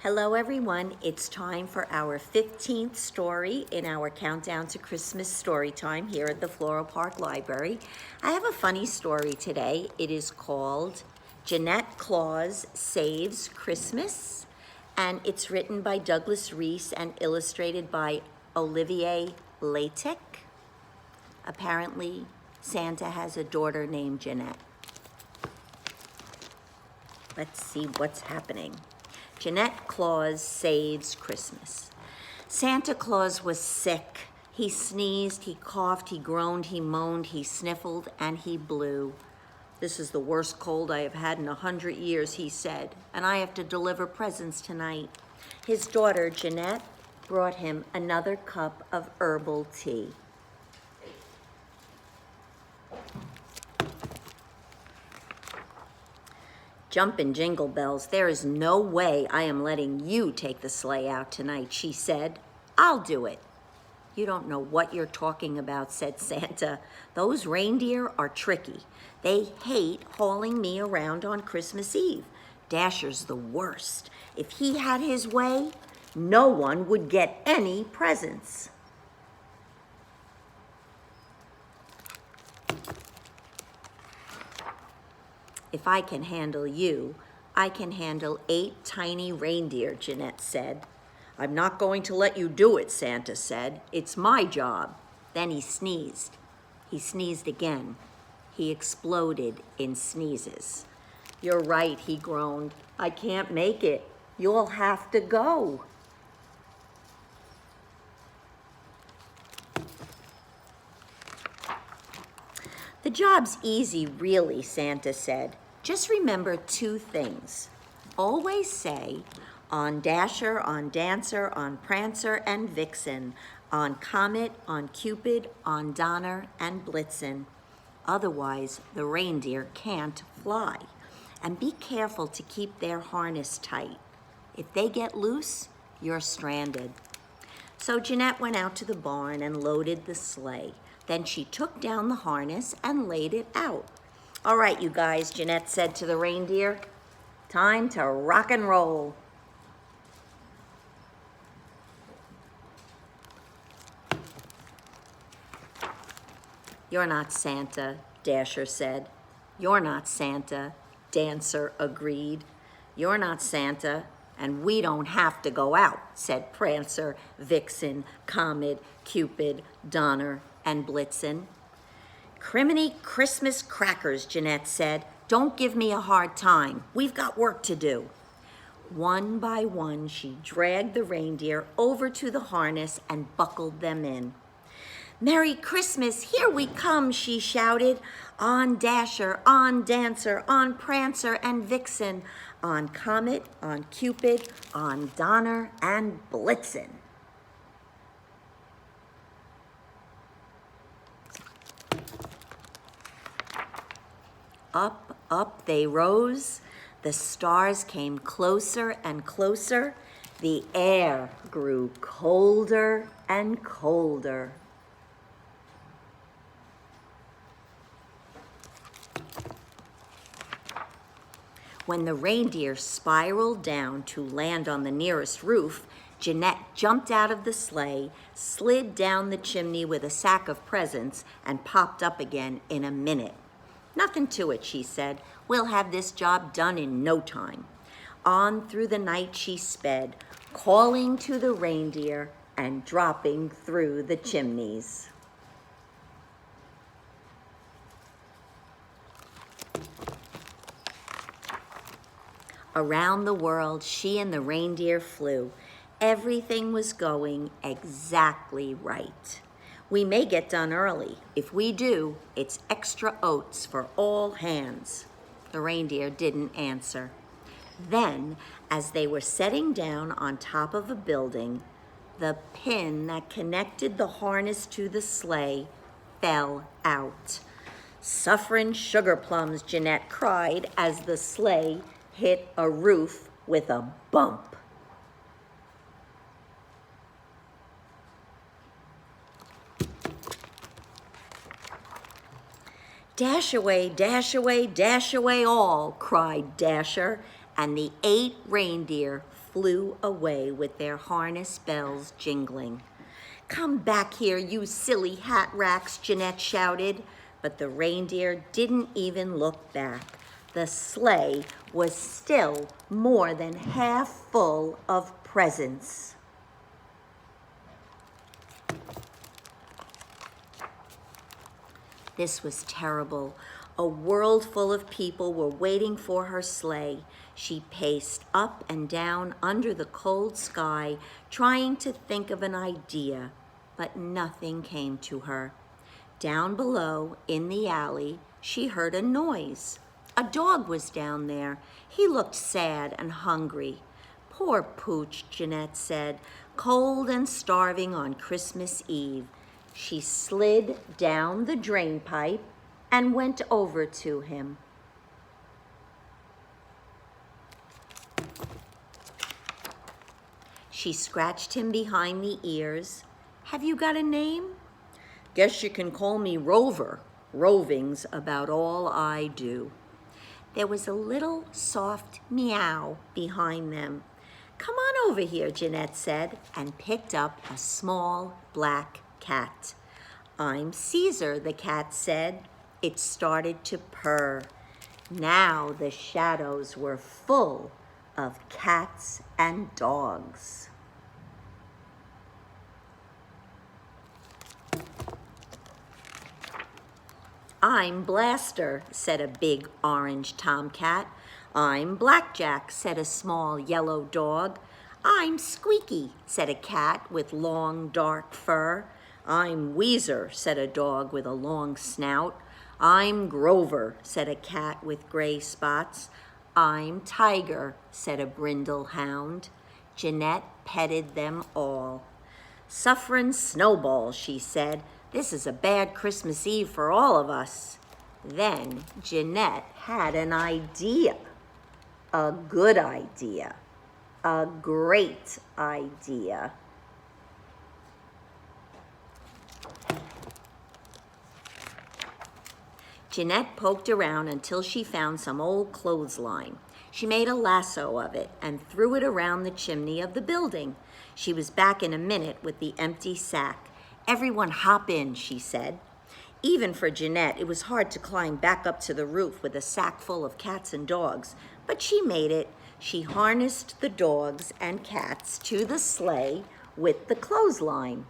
Hello everyone, it's time for our 15th story in our Countdown to Christmas story time here at the Floral Park Library. I have a funny story today. It is called Jeannette Claus Saves Christmas, and it's written by Douglas Reese and illustrated by Olivier Latic. Apparently, Santa has a daughter named Jeannette. Let's see what's happening. Jeannette Claus Saves Christmas. Santa Claus was sick. He sneezed, he coughed, he groaned, he moaned, he sniffled, and he blew. "This is the worst cold I have had in 100 years, he said, and I have to deliver presents tonight." His daughter, Jeannette, brought him another cup of herbal tea. "Jumpin' jingle bells, there is no way I am letting you take the sleigh out tonight," she said. "I'll do it." "You don't know what you're talking about," said Santa. "Those reindeer are tricky. They hate hauling me around on Christmas Eve. Dasher's the worst. If he had his way, no one would get any presents." "If I can handle you, I can handle 8 tiny reindeer," Jeannette said. "I'm not going to let you do it," Santa said. "It's my job." Then he sneezed. He sneezed again. He exploded in sneezes. "You're right," he groaned. "I can't make it. You'll have to go." "The job's easy, really," Santa said. "Just remember 2 things. Always say, 'On Dasher, on Dancer, on Prancer and Vixen, on Comet, on Cupid, on Donner and Blitzen.' Otherwise, the reindeer can't fly. And be careful to keep their harness tight. If they get loose, you're stranded." So Jeannette went out to the barn and loaded the sleigh. Then she took down the harness and laid it out. "All right, you guys," Jeannette said to the reindeer. "Time to rock and roll." "You're not Santa," Dasher said. "You're not Santa," Dancer agreed. "You're not Santa, and we don't have to go out," said Prancer, Vixen, Comet, Cupid, Donner, and Blitzen. "Criminy Christmas crackers," Jeannette said. "Don't give me a hard time. We've got work to do." One by one, she dragged the reindeer over to the harness and buckled them in. "Merry Christmas, here we come," she shouted. "On Dasher, on Dancer, on Prancer and Vixen, on Comet, on Cupid, on Donner and Blitzen." Up, up they rose. The stars came closer and closer. The air grew colder and colder. When the reindeer spiraled down to land on the nearest roof, Jeannette jumped out of the sleigh, slid down the chimney with a sack of presents, and popped up again in a minute. "Nothing to it," she said. "We'll have this job done in no time." On through the night she sped, calling to the reindeer and dropping through the chimneys. Around the world, she and the reindeer flew. Everything was going exactly right. "We may get done early. If we do, it's extra oats for all hands." The reindeer didn't answer. Then, as they were setting down on top of a building, the pin that connected the harness to the sleigh fell out. "Sufferin' sugar plums," Jeannette cried as the sleigh hit a roof with a bump. "Dash away, dash away, dash away all," cried Dasher, and the 8 reindeer flew away with their harness bells jingling. "Come back here, you silly hat racks," Jeannette shouted, but the reindeer didn't even look back. The sleigh was still more than half full of presents. This was terrible. A world full of people were waiting for her sleigh. She paced up and down under the cold sky, trying to think of an idea, but nothing came to her. Down below, in the alley, she heard a noise. A dog was down there. He looked sad and hungry. "Poor Pooch," Jeannette said, "cold and starving on Christmas Eve." She slid down the drain pipe and went over to him. She scratched him behind the ears. "Have you got a name?" "Guess you can call me Rover. Roving's about all I do." There was a little soft meow behind them. "Come on over here," Jeannette said, and picked up a small black cat. "I'm Caesar," the cat said. It started to purr. Now the shadows were full of cats and dogs. "I'm Blaster," said a big orange tomcat. "I'm Blackjack," said a small yellow dog. "I'm Squeaky," said a cat with long dark fur. "I'm Weezer," said a dog with a long snout. "I'm Grover," said a cat with gray spots. "I'm Tiger," said a brindle hound. Jeannette petted them all. "Sufferin' snowballs," she said. "This is a bad Christmas Eve for all of us." Then Jeannette had an idea. A good idea. A great idea. Jeannette poked around until she found some old clothesline. She made a lasso of it and threw it around the chimney of the building. She was back in a minute with the empty sack. "Everyone hop in," she said. Even for Jeannette, it was hard to climb back up to the roof with a sack full of cats and dogs, but she made it. She harnessed the dogs and cats to the sleigh with the clothesline.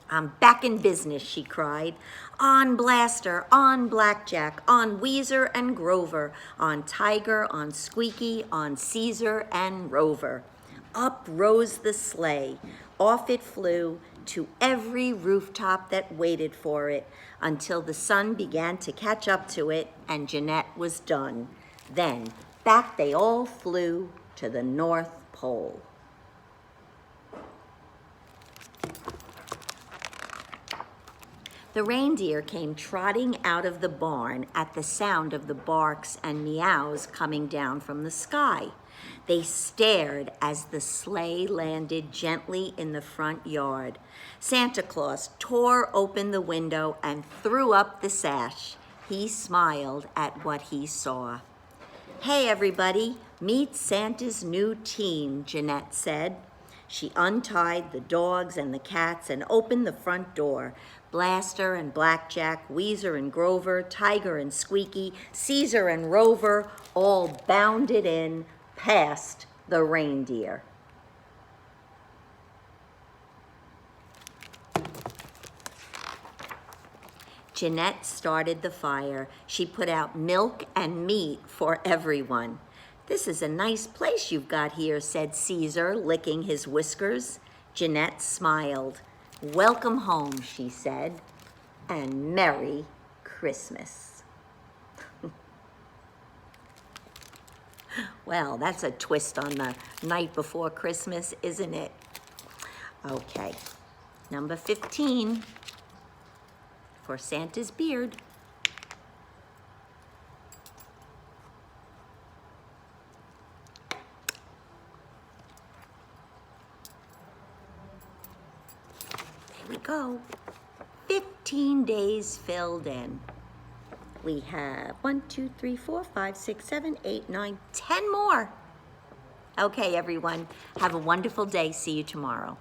"I'm back in business," she cried. "On Blaster, on Blackjack, on Weezer and Grover, on Tiger, on Squeaky, on Caesar and Rover." Up rose the sleigh. Off it flew to every rooftop that waited for it until the sun began to catch up to it and Jeannette was done. Then back they all flew to the North Pole. The reindeer came trotting out of the barn at the sound of the barks and meows coming down from the sky. They stared as the sleigh landed gently in the front yard. Santa Claus tore open the window and threw up the sash. He smiled at what he saw. "Hey, everybody, meet Santa's new team," Jeannette said. She untied the dogs and the cats and opened the front door. Blaster and Blackjack, Weezer and Grover, Tiger and Squeaky, Caesar and Rover all bounded in past the reindeer. Jeannette started the fire. She put out milk and meat for everyone. "This is a nice place you've got here," said Caesar, licking his whiskers. Jeannette smiled. "Welcome home," she said, "and Merry Christmas." Well, that's a twist on the night before Christmas, isn't it? Okay, number 15 for Santa's beard. There we go. 15. days filled in. We have 1, 2, 3, 4, 5, 6, 7, 8, 9, 10 more. Okay, everyone, have a wonderful day. See you tomorrow.